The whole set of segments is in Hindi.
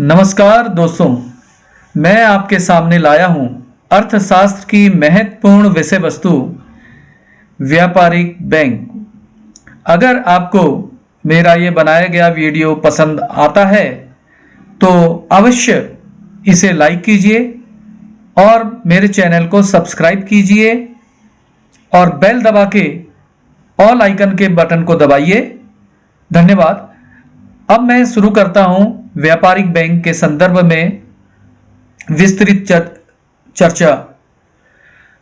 नमस्कार दोस्तों, मैं आपके सामने लाया हूं अर्थशास्त्र की महत्वपूर्ण विषय वस्तु व्यापारिक बैंक। अगर आपको मेरा ये बनाया गया वीडियो पसंद आता है तो अवश्य इसे लाइक कीजिए और मेरे चैनल को सब्सक्राइब कीजिए और बेल दबा के ऑल आइकन के बटन को दबाइए। धन्यवाद। अब मैं शुरू करता हूं व्यापारिक बैंक के संदर्भ में विस्तृत चर्चा।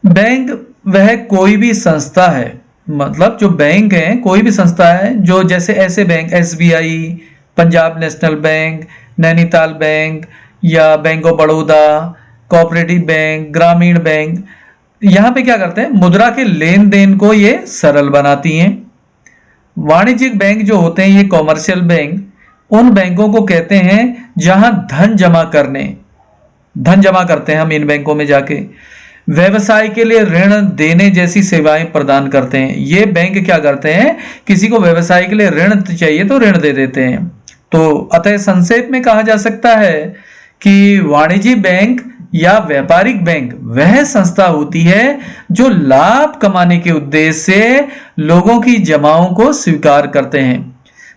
बैंक वह कोई भी संस्था है, मतलब जो बैंक है कोई भी संस्था है जो जैसे ऐसे bank SBI, Punjab national bank, Nainital bank या bank of Baroda, cooperative bank, ग्रामीण बैंक, यहाँ पे क्या करते हैं, मुद्रा के लेन देन को ये सरल बनाती हैं। वाणिज्यिक बैंक जो होते हैं, ये कॉमर्शियल बैंक, उन बैंकों को कहते हैं जहां धन जमा करते हैं हम इन बैंकों में जाके, व्यवसाय के लिए ऋण देने जैसी सेवाएं प्रदान करते हैं। ये बैंक क्या करते हैं, किसी को व्यवसाय के लिए ऋण चाहिए तो ऋण दे देते हैं। तो अतः संक्षेप में कहा जा सकता है कि वाणिज्यिक बैंक या व्यापारिक बैंक वह संस्था होती है जो लाभ कमाने के उद्देश्य से लोगों की जमाओं को स्वीकार करते हैं।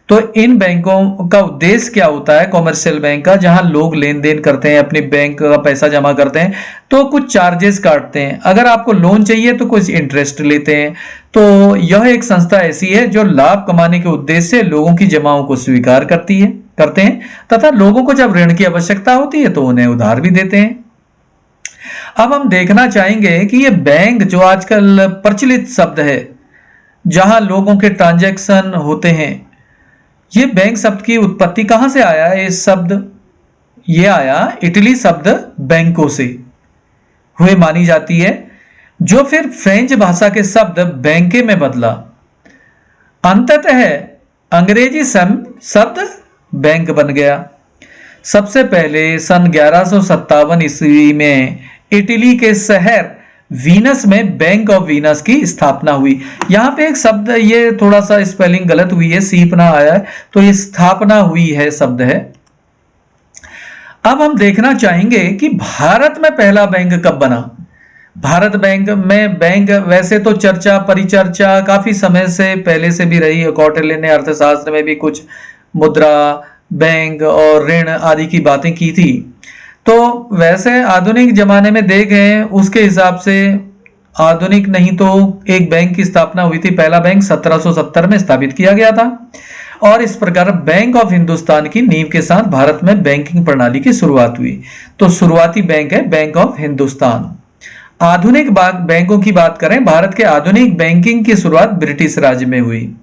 तो इन बैंकों का उद्देश्य क्या होता है, कॉमर्शियल बैंक का, जहां लोग लेन देन करते हैं, अपने बैंक का पैसा जमा करते हैं तो कुछ चार्जेस काटते हैं। अगर आपको लोन चाहिए तो कुछ इंटरेस्ट लेते हैं। तो यह एक संस्था ऐसी है जो लाभ कमाने के उद्देश्य से लोगों की जमाओं को स्वीकार करते हैं तथा लोगों को जब ऋण की आवश्यकता होती है तो उन्हें उधार भी देते हैं। अब हम देखना चाहेंगे कि ये बैंक जो आजकल प्रचलित शब्द है, जहां लोगों के ट्रांजैक्शन होते हैं, ये बैंक शब्द की उत्पत्ति कहां से आया है? इस शब्द ये आया इटली शब्द बैंको से हुए मानी जाती है, जो फिर फ्रेंच भाषा के शब्द बैंके में बदला। अंततः अंग्रेजी शब्द बैंक बन गया। सबसे पहले सन 1157 ईस्वी में इटली के शहर वीनस में बैंक ऑफ वीनस की स्थापना हुई। यहां पे एक शब्द, ये थोड़ा सा स्पेलिंग गलत हुई है, सीपना आया है, तो ये स्थापना हुई है शब्द है। अब हम देखना चाहेंगे कि भारत में पहला बैंक कब बना। भारत बैंक में बैंक वैसे तो परिचर्चा काफी समय से पहले से भी रही है। कौटिल्य ने अर्थशास्त्र में भी कुछ मुद्रा, बैंक और ऋण आदि की बातें की थी। तो वैसे आधुनिक जमाने में देखें उसके हिसाब से आधुनिक नहीं तो एक बैंक की स्थापना हुई थी। पहला बैंक 1770 में स्थापित किया गया था और इस प्रकार बैंक ऑफ हिंदुस्तान की नींव के साथ भारत में बैंकिंग प्रणाली की शुरुआत हुई। तो शुरुआती बैंक है बैंक ऑफ हिंदुस्तान। आधुनिक बैंकों की बात करें, भारत के आधुनिक बैंकिंग की शुरुआत ब्रिटिश राज्य में हुई।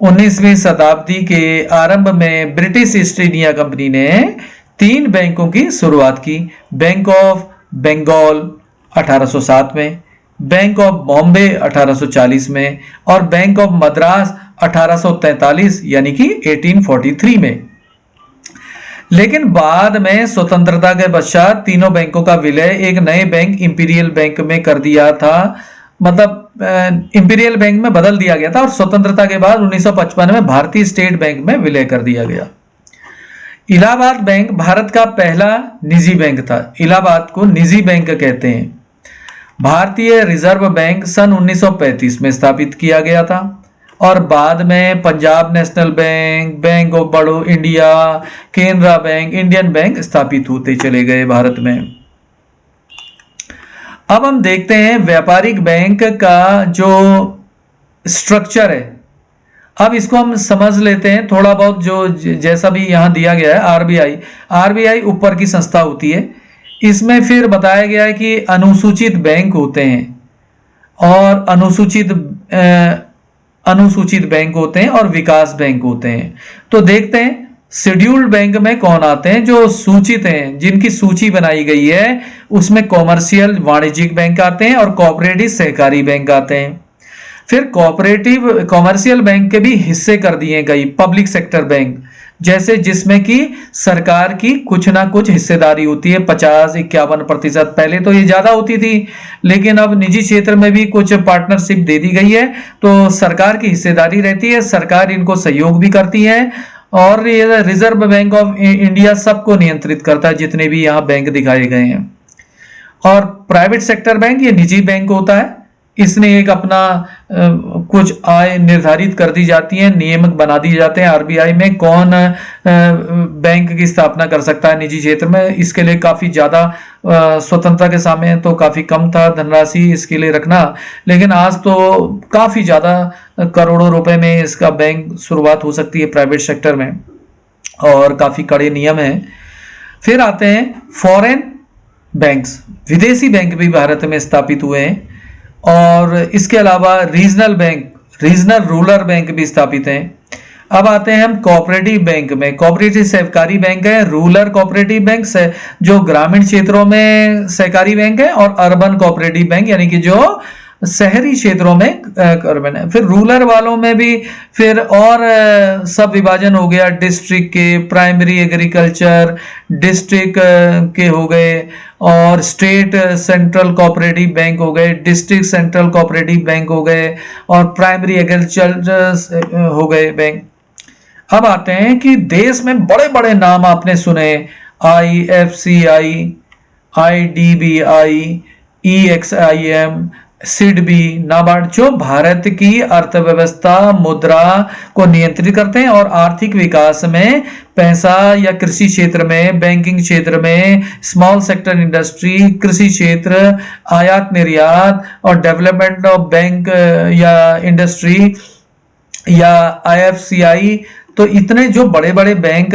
19वीं शताब्दी के आरंभ में ब्रिटिश ईस्ट इंडिया कंपनी ने 3 बैंकों की शुरुआत की। बैंक ऑफ बंगाल 1807 में, बैंक ऑफ बॉम्बे 1840 में और बैंक ऑफ मद्रास 1843 यानी कि 1843 में। लेकिन बाद में स्वतंत्रता के पश्चात तीनों बैंकों का विलय एक नए बैंक इंपीरियल बैंक में कर दिया था। मतलब इंपीरियल बैंक में बदल दिया गया था और स्वतंत्रता के बाद 1955 में भारतीय स्टेट बैंक में विलय कर दिया गया। इलाहाबाद बैंक भारत का पहला निजी बैंक था। इलाहाबाद को निजी बैंक कहते हैं। भारतीय रिजर्व बैंक सन 1935 में स्थापित किया गया था और बाद में Punjab national bank, bank of India, Canara bank, Indian bank स्थापित होते चले गए भारत में। अब हम देखते हैं व्यापारिक बैंक का जो स्ट्रक्चर है। अब इसको हम समझ लेते हैं थोड़ा बहुत, जो जैसा भी यहां दिया गया है। आरबीआई ऊपर की संस्था होती है। इसमें फिर बताया गया है कि अनुसूचित बैंक होते हैं और अनुसूचित बैंक होते हैं और विकास बैंक होते हैं। तो देखते हैं शेड्यूल्ड बैंक में कौन आते हैं, जो सूचित हैं, जिनकी सूची बनाई गई है, उसमें कॉमर्शियल वाणिज्यिक बैंक आते हैं और कोऑपरेटिव सहकारी बैंक आते हैं। फिर कॉमर्शियल बैंक के भी हिस्से कर दिए गई पब्लिक सेक्टर बैंक, जैसे जिसमें कि सरकार की कुछ ना कुछ हिस्सेदारी होती है, 50-51%। पहले तो ये ज्यादा होती थी, लेकिन अब निजी क्षेत्र में भी कुछ पार्टनरशिप दे दी गई है, तो सरकार की हिस्सेदारी रहती है, सरकार इनको सहयोग भी करती है और ये रिजर्व बैंक ऑफ इंडिया सबको नियंत्रित करता है, जितने भी यहाँ बैंक दिखाए गए हैं। और प्राइवेट सेक्टर बैंक ये निजी बैंक होता है, इसने एक अपना कुछ आय निर्धारित कर दी जाती है, नियम बना दिए जाते हैं आरबीआई में, कौन बैंक की स्थापना कर सकता है निजी क्षेत्र में। इसके लिए काफी ज्यादा स्वतंत्रता के समय तो काफी कम था धनराशि इसके लिए रखना, लेकिन आज तो काफी ज्यादा करोड़ों रुपए में इसका बैंक शुरुआत हो सकती है प्राइवेट सेक्टर में, और काफी कड़े नियम हैं। फिर आते हैं फॉरेन बैंक्स, विदेशी बैंक भी भारत में स्थापित हुए हैं। और इसके अलावा regional bank, regional rural bank भी स्थापित हैं। अब आते हैं हम कोऑपरेटिव बैंक में। कोऑपरेटिव सहकारी बैंक है, रूरल कोऑपरेटिव बैंक जो ग्रामीण क्षेत्रों में सहकारी बैंक है, और अर्बन कोऑपरेटिव बैंक यानी कि जो शहरी क्षेत्रों में अर्बन है। फिर रूरल वालों में भी फिर और सब विभाजन हो गया, डिस्ट्रिक्ट के, प्राइमरी एग्रीकल्चर डिस्ट्रिक्ट के हो गए, और स्टेट सेंट्रल कोऑपरेटिव बैंक हो गए, डिस्ट्रिक्ट सेंट्रल कोऑपरेटिव बैंक हो गए, और प्राइमरी एग्रीकल्चर हो गए बैंक। अब आते हैं कि देश में बड़े बड़े नाम आपने सुने, IFCI, IDBI, EXIM, SIDBI, NABARD, जो भारत की अर्थव्यवस्था मुद्रा को नियंत्रित करते हैं और आर्थिक विकास में पैसा, या कृषि क्षेत्र में, बैंकिंग क्षेत्र में, स्मॉल सेक्टर इंडस्ट्री, कृषि क्षेत्र, आयात निर्यात, और डेवलपमेंट ऑफ बैंक या इंडस्ट्री या IFCI। तो इतने जो बड़े बड़े बैंक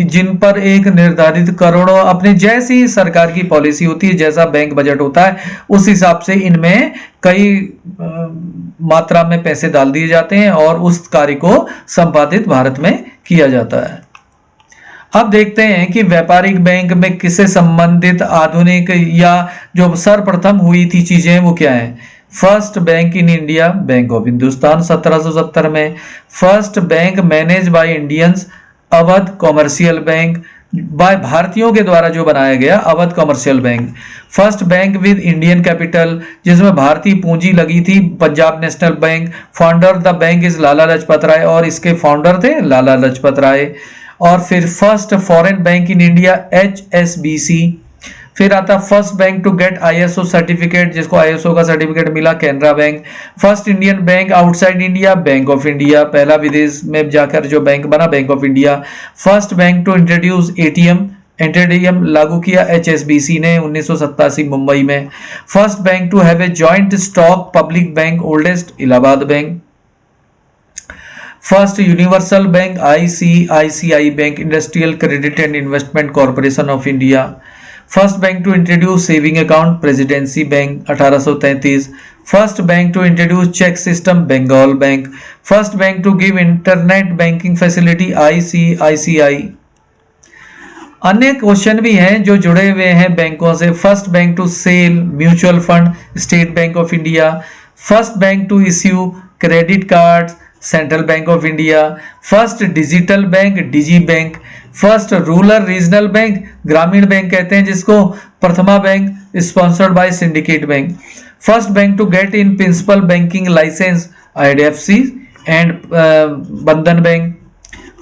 जिन पर एक निर्धारित करोड़ों, अपने जैसी सरकार की पॉलिसी होती है, जैसा बैंक बजट होता है, उस हिसाब से इनमें कई मात्रा में पैसे डाल दिए जाते हैं और उस कार्य को संपादित भारत में किया जाता है। अब देखते हैं कि व्यापारिक बैंक में किससे संबंधित आधुनिक या जो सर्वप्रथम हुई थी चीजें वो क्या है। First bank in India, bank of Hindustan 1770 में। First bank manage by Indians, Awadh commercial bank, by भारतीयों के द्वारा जो बनाया गया Awadh commercial bank. First bank with Indian capital, जिसमें भारतीय पूंजी लगी थी, Punjab national bank. Founder the bank is Lala Lajpat Rai, और इसके फाउंडर थे लाला लाजपत राय। और फिर first foreign bank in India, HSBC। फिर आता first bank to get ISO certificate, जिसको ISO का सर्टिफिकेट मिला, Canara bank. First Indian bank outside India, bank of India, पहला विदेश में जाकर जो बैंक बना, bank of India. First bank to introduce ATM लागू किया, HSBC ने 1987 मुंबई में। First bank to have a joint stock public bank, oldest Allahabad bank. First universal bank, ICICI bank, industrial credit and investment corporation of India. First bank to introduce saving account, presidency bank 1833। First bank to introduce cheque system, Bengal bank. First bank to give internet banking facility, ICICI। अन्य क्वेश्चन भी हैं जो जुड़े हुए हैं बैंकों से। First bank to sell mutual fund, state bank of India. First bank to issue credit cards, central bank of India. First digital bank, digi bank. First rural regional bank, ग्रामीण बैंक कहते हैं जिसको, Prathama bank, sponsored by Syndicate bank. First bank to get in principle banking licence, IDFC and Bandhan bank.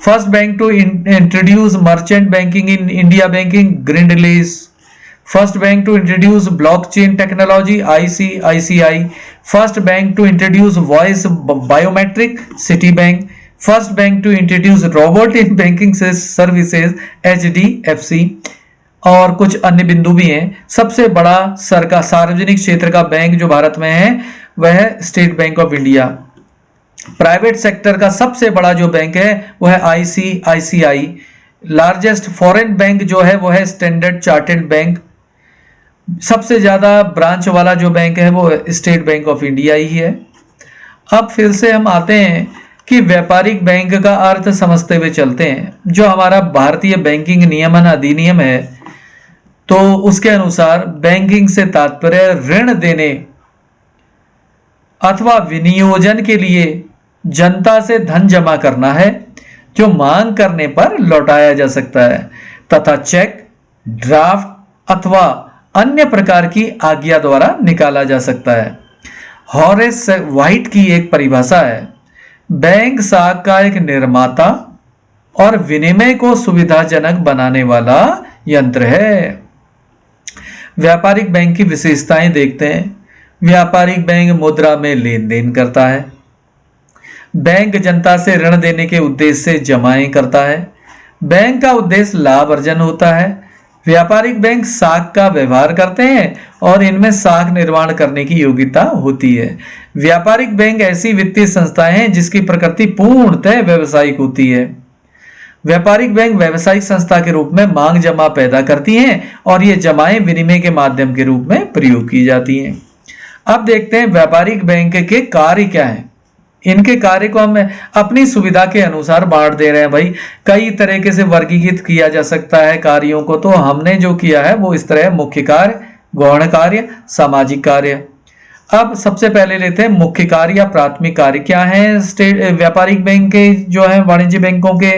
First bank to introduce merchant banking in India banking, Grindlays. First bank to introduce blockchain technology, ICICI। First bank to introduce voice biometric, Citi bank. First bank to introduce robot in banking services, HDFC। और कुछ अन्य बिंदु भी हैं। सबसे बड़ा सरकार सार्वजनिक क्षेत्र का बैंक जो भारत में है वह है state bank of India. Private sector का सबसे बड़ा जो बैंक है वो है ICICI। लार्जेस्ट फॉरेन बैंक जो है वो है स्टैंडर्ड चार्टर्ड बैंक। सबसे ज्यादा ब्रांच वाला जो बैंक है वो स्टेट बैंक ऑफ इंडिया ही है। अब फिर से हम आते हैं कि व्यापारिक बैंक का अर्थ समझते हुए चलते हैं। जो हमारा भारतीय बैंकिंग नियमन अधिनियम है तो उसके अनुसार बैंकिंग से तात्पर्य ऋण देने अथवा विनियोजन के लिए जनता से धन जमा करना है, जो मांग करने पर लौटाया जा सकता है, तथा चेक, ड्राफ्ट अथवा अन्य प्रकार की आज्ञा द्वारा निकाला जा सकता है। हॉरेस वाइट की एक परिभाषा है, बैंक साख का एक निर्माता, और विनिमय को सुविधाजनक बनाने वाला यंत्र है। व्यापारिक बैंक की विशेषताएं देखते हैं। व्यापारिक बैंक मुद्रा में लेन देन करता है। बैंक जनता से ऋण देने के उद्देश्य से जमाएं करता है। बैंक का उद्देश्य लाभ अर्जन होता है। व्यापारिक बैंक साख का व्यवहार करते हैं और इनमें साख निर्माण करने की योग्यता होती है। व्यापारिक बैंक ऐसी वित्तीय संस्थाएं हैं जिसकी प्रकृति पूर्णतः व्यावसायिक होती है। व्यापारिक बैंक व्यावसायिक संस्था के रूप में मांग जमा पैदा करती हैं और ये जमाएं विनिमय के माध्यम के रूप में प्रयोग की जाती हैं। अब देखते हैं व्यापारिक बैंक के कार्य क्या हैं। इनके कार्य को हम अपनी सुविधा के अनुसार बांट दे रहे हैं भाई। कई तरीके से वर्गीकृत किया जा सकता है कार्यों को, तो हमने जो किया है वो इस तरह: मुख्य कार्य, गौण कार्य, सामाजिक कार्य। अब सबसे पहले लेते हैं मुख्य कार्य या प्राथमिक कार्य क्या है। व्यापारिक बैंक के जो है, वाणिज्य बैंकों के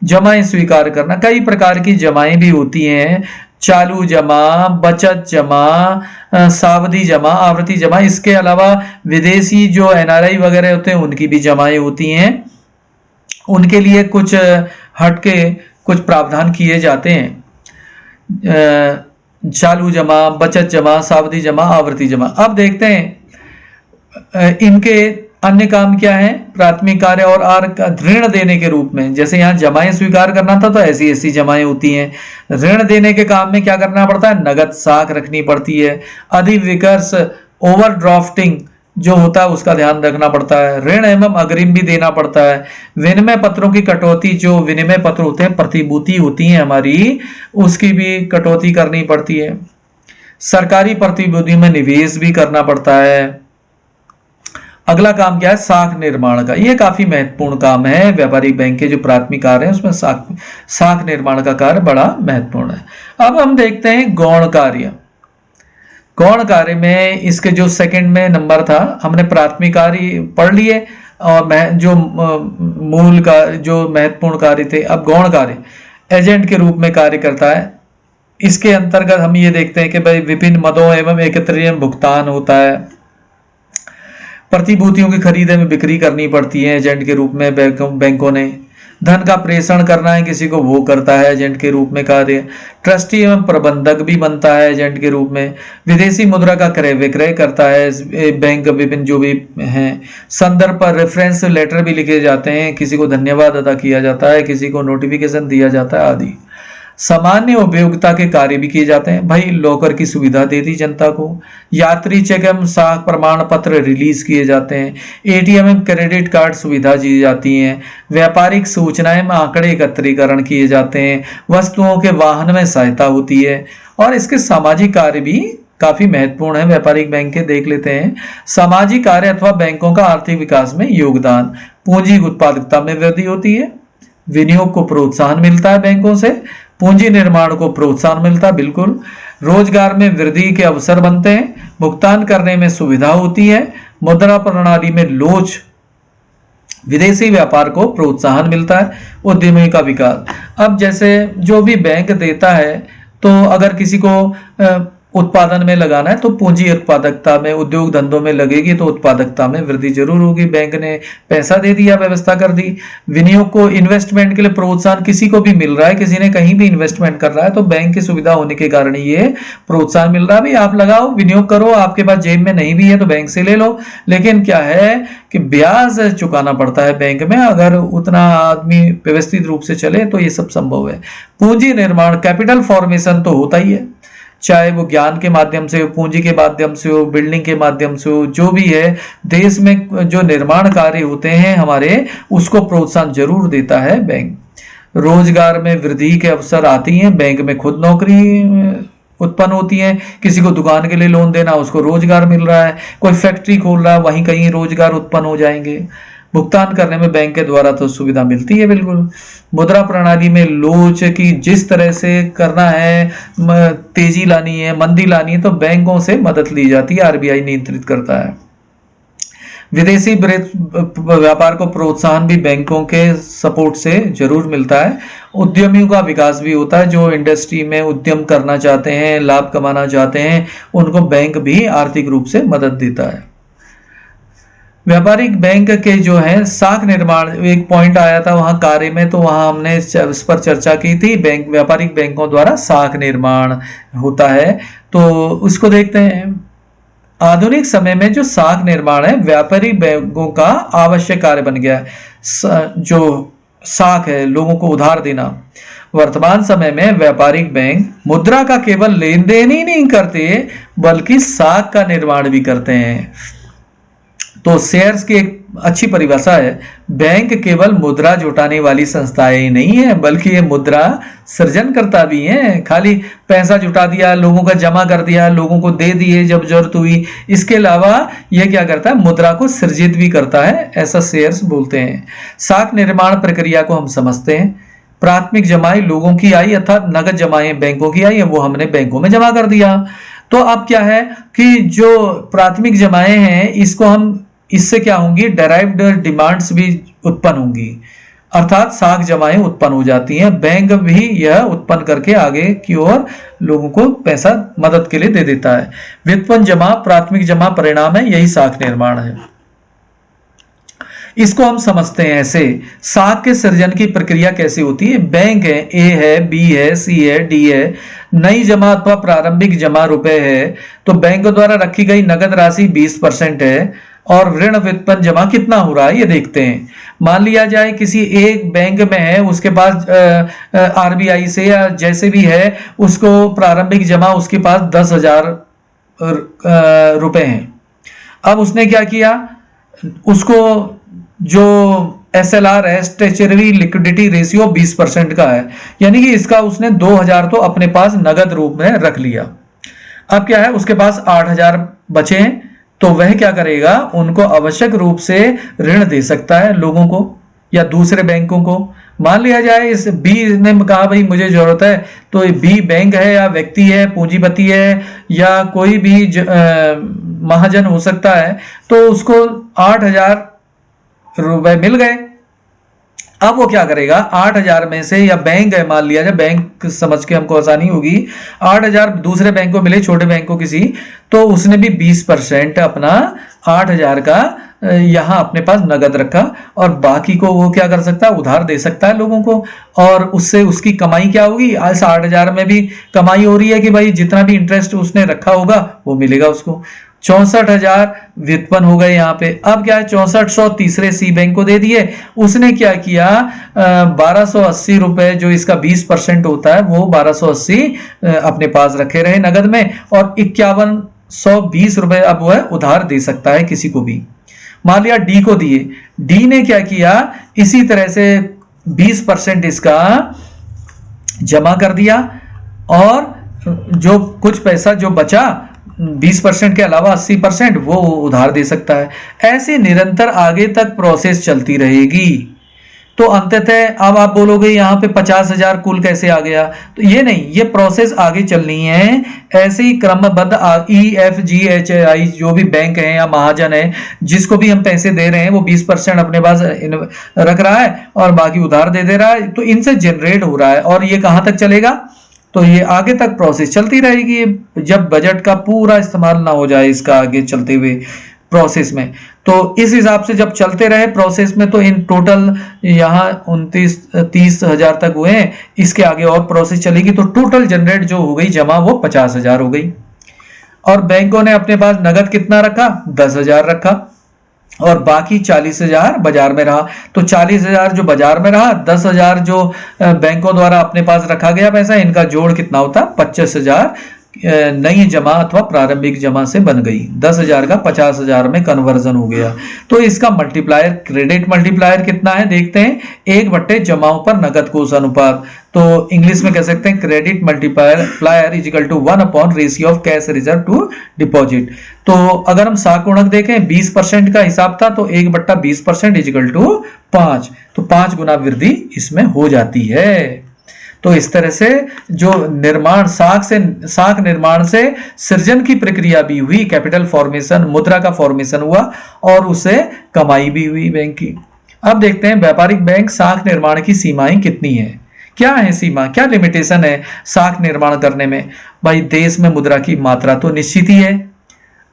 जमाएं स्वीकार करना। कई प्रकार की जमाएं भी होती हैं: चालू जमा, बचत जमा, सावधि जमा, आवर्ती जमा। इसके अलावा विदेशी जो एनआरआई वगैरह होते हैं उनकी भी जमाएं होती हैं। उनके लिए कुछ हटके कुछ प्रावधान किए जाते हैं। चालू जमा, बचत जमा, सावधि जमा, आवर्ती जमा। अब देखते हैं इनके अन्य काम क्या है। प्राथमिक कार्य और ऋण देने के रूप में, जैसे यहाँ जमाएं स्वीकार करना था तो ऐसी ऐसी जमाएं होती हैं। ऋण देने के काम में क्या करना पड़ता है? नगद साख रखनी पड़ती है। अधिविकर्ष, ओवरड्राफ्टिंग जो होता है उसका ध्यान रखना पड़ता है। ऋण एवं अग्रिम भी देना पड़ता है। विनिमय पत्रों की कटौती, जो विनिमय पत्र होते हैं, प्रतिभूति होती है हमारी, उसकी भी कटौती करनी पड़ती है। सरकारी प्रतिभूति में निवेश भी करना पड़ता है। अगला काम क्या है? साख निर्माण का। यह काफी महत्वपूर्ण काम है। व्यापारिक बैंक के जो प्राथमिक कार्य है उसमें साख निर्माण का कार्य बड़ा महत्वपूर्ण है। अब हम देखते हैं गौण कार्य। गौण कार्य में इसके जो सेकंड में नंबर था, हमने प्राथमिक कार्य पढ़ लिए और जो मूल का जो महत्वपूर्ण कार्य थे। अब गौण कार्य एजेंट के रूप में कार्य करता है। इसके अंतर्गत हम ये देखते हैं कि भाई विभिन्न मदों एवं एकत्रीकरण भुगतान होता है। प्रतिभूतियों की खरीद में बिक्री करनी पड़ती है एजेंट के रूप में। बैंकों ने धन का प्रेषण करना है किसी को, वो करता है एजेंट के रूप में कार्य। ट्रस्टी एवं प्रबंधक भी बनता है एजेंट के रूप में। विदेशी मुद्रा का क्रय विक्रय करता है बैंक। विभिन्न जो भी हैं, संदर्भ पर रेफरेंस लेटर भी लिखे जाते हैं। किसी को धन्यवाद अदा किया जाता है, किसी को नोटिफिकेशन दिया जाता है आदि। सामान्य उपयोगिता के कार्य भी किए जाते हैं। भाई लॉकर की सुविधा दे दी जनता को। यात्री चेक एवं साख प्रमाण पत्र रिलीज किए जाते हैं। एटीएम एवं क्रेडिट कार्ड सुविधा दी जाती है। व्यापारिक सूचनाएं में आंकड़े एकत्रीकरण किए जाते हैं। वस्तुओं के वाहन में सहायता होती है। और इसके सामाजिक कार्य भी काफी महत्वपूर्ण है व्यापारिक बैंक के। देख लेते हैं सामाजिक कार्य अथवा बैंकों का आर्थिक विकास में योगदान। पूंजी उत्पादकता में वृद्धि होती है। विनियोग को प्रोत्साहन मिलता है बैंकों से। पूंजी निर्माण को प्रोत्साहन मिलता है, बिल्कुल। रोजगार में वृद्धि के अवसर बनते हैं। भुगतान करने में सुविधा होती है। मुद्रा प्रणाली में लोच, विदेशी व्यापार को प्रोत्साहन मिलता है। उद्यमी का विकास। अब जैसे जो भी बैंक देता है, तो अगर किसी को उत्पादन में लगाना है तो पूंजी उत्पादकता में, उद्योग धंधों में लगेगी तो उत्पादकता में वृद्धि जरूर होगी। बैंक ने पैसा दे दिया, व्यवस्था कर दी। विनियोग को, इन्वेस्टमेंट के लिए प्रोत्साहन किसी को भी मिल रहा है, किसी ने कहीं भी इन्वेस्टमेंट कर रहा है तो बैंक की सुविधा होने के कारण ये प्रोत्साहन मिल रहा है। भाई आप लगाओ, विनियोग करो, आपके पास जेब में नहीं भी है तो बैंक से ले लो। लेकिन क्या है कि ब्याज चुकाना पड़ता है बैंक में। अगर उतना आदमी व्यवस्थित रूप से चले तो ये सब संभव है। पूंजी निर्माण, कैपिटल फॉर्मेशन तो होता ही है, चाहे वो ज्ञान के माध्यम से हो, पूंजी के माध्यम से हो, बिल्डिंग के माध्यम से हो, जो भी है। देश में जो निर्माण कार्य होते हैं हमारे, उसको प्रोत्साहन जरूर देता है बैंक। रोजगार में वृद्धि के अवसर आती हैं। बैंक में खुद नौकरी उत्पन्न होती है। किसी को दुकान के लिए लोन देना, उसको रोजगार मिल रहा है। कोई फैक्ट्री खोल रहा है, वहीं कहीं रोजगार उत्पन्न हो जाएंगे। भुगतान करने में बैंक के द्वारा तो सुविधा मिलती है, बिल्कुल। मुद्रा प्रणाली में लोच की जिस तरह से करना है, तेजी लानी है, मंदी लानी है, तो बैंकों से मदद ली जाती है। आरबीआई नियंत्रित करता है। विदेशी व्यापार को प्रोत्साहन भी बैंकों के सपोर्ट से जरूर मिलता है। उद्यमियों का विकास भी होता है। जो इंडस्ट्री में उद्यम करना चाहते हैं, लाभ कमाना चाहते हैं, उनको बैंक भी आर्थिक रूप से मदद देता है। व्यापारिक बैंक के जो है साख निर्माण, एक पॉइंट आया था वहां कार्य में, तो वहां हमने इस पर चर्चा की थी। व्यापारिक बैंकों द्वारा साख निर्माण होता है, तो उसको देखते हैं। आधुनिक समय में जो साख निर्माण है व्यापारिक बैंकों का आवश्यक कार्य बन गया है। जो साख है, लोगों को उधार देना। वर्तमान समय में व्यापारिक बैंक मुद्रा का केवल लेन देन ही नहीं करते, बल्कि साख का निर्माण भी करते हैं। तो शेयर्स की एक अच्छी परिभाषा है, बैंक केवल मुद्रा जुटाने वाली संस्थाएं ही नहीं है, बल्कि ये मुद्रा सृजन करता भी है। खाली पैसा जुटा दिया, लोगों का जमा कर दिया, लोगों को दे दिए जब जरूरत हुई, इसके अलावा ये क्या करता है, मुद्रा को सृजित भी करता है, ऐसा शेयर्स बोलते हैं। साख निर्माण प्रक्रिया को हम समझते हैं। प्राथमिक जमाएं लोगों की आई, अर्थात नगद जमाएं बैंकों की आई, वो हमने बैंकों में जमा कर दिया। तो अब क्या है कि जो प्राथमिक जमाएं हैं, इसको हम, इससे क्या होंगी, डेराइव्ड डिमांड्स भी उत्पन्न होंगी, अर्थात साख जमाएं उत्पन्न हो जाती हैं। बैंक भी यह उत्पन्न करके आगे की ओर लोगों को पैसा मदद के लिए दे देता है। व्युत्पन्न जमा प्राथमिक जमा परिणाम है, यही साख निर्माण है। इसको हम समझते हैं ऐसे, साख के सृजन की प्रक्रिया कैसे होती है। बैंक है, ए है, बी है, सी है, डी है। नई जमा अथवा प्रारंभिक जमा रुपए है, तो बैंक द्वारा रखी गई नगद राशि 20% है, और ऋण व्युत्पन्न जमा कितना हो रहा है ये देखते हैं। मान लिया जाए किसी एक बैंक में है, उसके पास आरबीआई से या जैसे भी है, उसको प्रारंभिक जमा उसके पास 10,000 रुपए हैं। अब उसने क्या किया, उसको जो SLR है, स्टेचुटरी लिक्विडिटी रेशियो 20% का है, यानी कि इसका उसने 2,000 तो अपने पास नगद रूप में रख लिया। अब क्या है, उसके पास 8,000 बचे हैं, तो वह क्या करेगा, उनको आवश्यक रूप से ऋण दे सकता है, लोगों को या दूसरे बैंकों को। मान लिया जाए इस बी ने कहा भाई मुझे जरूरत है, तो बी बैंक है या व्यक्ति है, पूंजीपति है या कोई भी महाजन हो सकता है, तो उसको 8,000 रुपए मिल गए। अब वो क्या करेगा, 8,000 में से, या बैंक है मान लिया जाए, बैंक समझ के हमको आसानी होगी, 8,000 दूसरे बैंक को मिले, छोटे बैंक को किसी, तो उसने भी 20% अपना 8,000 का यहां अपने पास नगद रखा, और बाकी को वो क्या कर सकता है, उधार दे सकता है लोगों को, और उससे उसकी कमाई क्या होगी, आज 8,000 में भी कमाई हो रही है कि भाई जितना भी इंटरेस्ट उसने रखा होगा वो मिलेगा उसको। 64,000 व्युत्पन्न हो गए यहाँ पे। अब क्या है, 6400 तीसरे सी बैंक को दे दिए। उसने क्या किया, 1280 रुपए जो इसका 20% होता है, वो 1280 अपने पास रखे रहे नगद में, और 5120 रुपए अब वह उधार दे सकता है किसी को भी। मान लिया डी को दिए, डी ने क्या किया, इसी तरह से 20% इसका जमा कर दिया, और जो कुछ पैसा जो बचा 20% के अलावा 80% वो उधार दे सकता है। ऐसे निरंतर आगे तक प्रोसेस चलती रहेगी। तो अंततः अब आप बोलोगे यहाँ पे 50,000 कुल कैसे आ गया, तो ये नहीं, ये प्रोसेस आगे चलनी है। ऐसे ही क्रमबद्ध EFGHI जो भी बैंक है या महाजन है, जिसको भी हम पैसे दे रहे हैं, वो 20% अपने पास रख रहा है और बाकी उधार दे रहा है, तो इनसे जनरेट हो रहा है। और ये कहाँ तक चलेगा, तो ये आगे तक प्रोसेस चलती रहेगी, जब बजट का पूरा इस्तेमाल ना हो जाए इसका आगे चलते हुए प्रोसेस में। तो इस हिसाब से जब चलते रहे प्रोसेस में, तो इन टोटल यहाँ 29-30,000 तक हुए हैं, इसके आगे और प्रोसेस चलेगी, तो टोटल जनरेट जो हो गई जमा वो 50,000 हो गई। और बैंकों ने अपने पास नगद कितना रखा, 10,000 रखा, और बाकी 40,000 बाजार में रहा। तो 40,000 जो बाजार में रहा, 10,000 जो बैंकों द्वारा अपने पास रखा गया पैसा, इनका जोड़ कितना होता, 25,000 नई जमा अथवा प्रारंभिक जमा से बन गई। 10,000 का 50,000 में कन्वर्जन हो गया। तो इसका मल्टीप्लायर, क्रेडिट मल्टीप्लायर कितना है देखते हैं, 1/, जमाओं पर नगद कोष अनुपात। तो इंग्लिश में कह सकते हैं credit multiplier is equal to 1 ratio of cash reserve to deposit. तो अगर हम साकुणक देखें, 20% का हिसाब था, तो 1/20% इज इक्वल टू 5, तो 5 गुना वृद्धि इसमें हो जाती है। तो इस तरह से जो निर्माण, साख निर्माण से सृजन की प्रक्रिया भी हुई, कैपिटल फॉर्मेशन, मुद्रा का फॉर्मेशन हुआ, और उसे कमाई भी हुई बैंक की। अब देखते हैं व्यापारिक बैंक साख निर्माण की सीमाएं कितनी है, क्या है सीमा, क्या लिमिटेशन है साख निर्माण करने में। भाई देश में मुद्रा की मात्रा तो निश्चित ही है,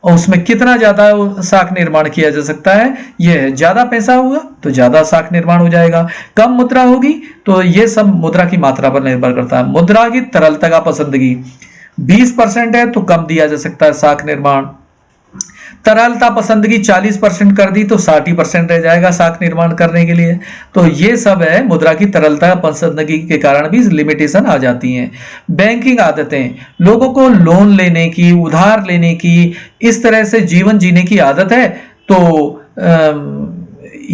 और उसमें कितना ज्यादा साख निर्माण किया जा सकता है, ये है। ज्यादा पैसा होगा तो ज्यादा साख निर्माण हो जाएगा, कम मुद्रा होगी तो ये सब मुद्रा की मात्रा पर निर्भर करता है। मुद्रा की तरलता का पसंदगी 20% है तो कम दिया जा सकता है साख निर्माण। तरलता पसंदगी 40% कर दी तो 60% रह जाएगा साख निर्माण करने के लिए। तो ये सब है, मुद्रा की तरलता पसंदगी के कारण भी लिमिटेशन आ जाती हैं। बैंकिंग आदतें, लोगों को लोन लेने की, उधार लेने की, इस तरह से जीवन जीने की आदत है तो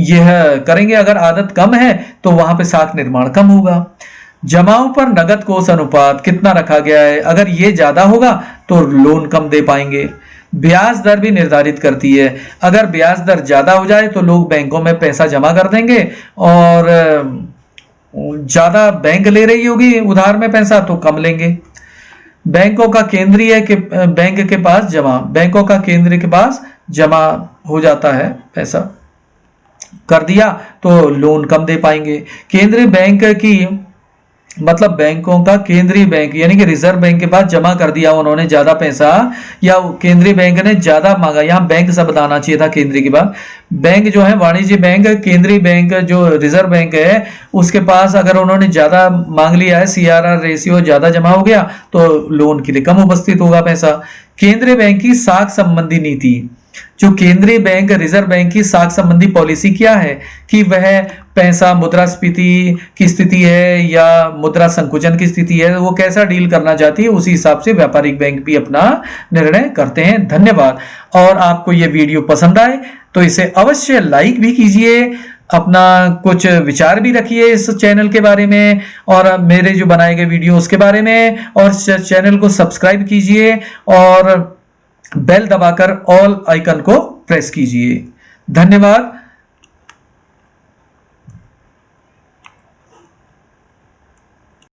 यह करेंगे। अगर आदत कम है तो वहां पे साख निर्माण कम होगा। जमाओं पर नगद कोष अनुपात कितना रखा गया है, अगर ये ज्यादा होगा तो लोन कम दे पाएंगे। ब्याज दर भी निर्धारित करती है, अगर ब्याज दर ज्यादा हो जाए तो लोग बैंकों में पैसा जमा कर देंगे, और ज्यादा बैंक ले रही होगी उधार में पैसा तो कम लेंगे। बैंकों का केंद्रीय के बैंक के पास जमा, बैंकों का केंद्र के पास जमा हो जाता है, पैसा कर दिया तो लोन कम दे पाएंगे। केंद्रीय बैंक की मतलब बैंकों का केंद्रीय बैंक यानी कि रिजर्व बैंक के पास जमा कर दिया उन्होंने ज्यादा पैसा, या केंद्रीय बैंक ने ज्यादा मांगा, यहाँ बैंक शब्द आना चाहिए था केंद्रीय के बाद। बैंक जो है वाणिज्य बैंक, केंद्रीय बैंक जो रिजर्व बैंक है उसके पास अगर उन्होंने ज्यादा मांग लिया है, CRR रेशियो ज्यादा जमा हो गया तो लोन के लिए कम उपस्थित होगा पैसा। केंद्रीय बैंक की साख संबंधी नीति, जो केंद्रीय बैंक रिजर्व बैंक की साख संबंधी पॉलिसी क्या है कि वह पैसा मुद्रास्फीति की स्थिति है या मुद्रा संकुचन की स्थिति है, वो कैसा डील करना चाहती है, उसी हिसाब से व्यापारिक बैंक भी अपना निर्णय करते हैं। धन्यवाद। और आपको ये वीडियो पसंद आए तो इसे अवश्य लाइक भी कीजिए, अपना कुछ विचार भी रखिए इस चैनल के बारे में और मेरे जो बनाए गए वीडियो उसके बारे में, और चैनल को सब्सक्राइब कीजिए और बेल दबाकर ऑल आइकन को प्रेस कीजिए। धन्यवाद।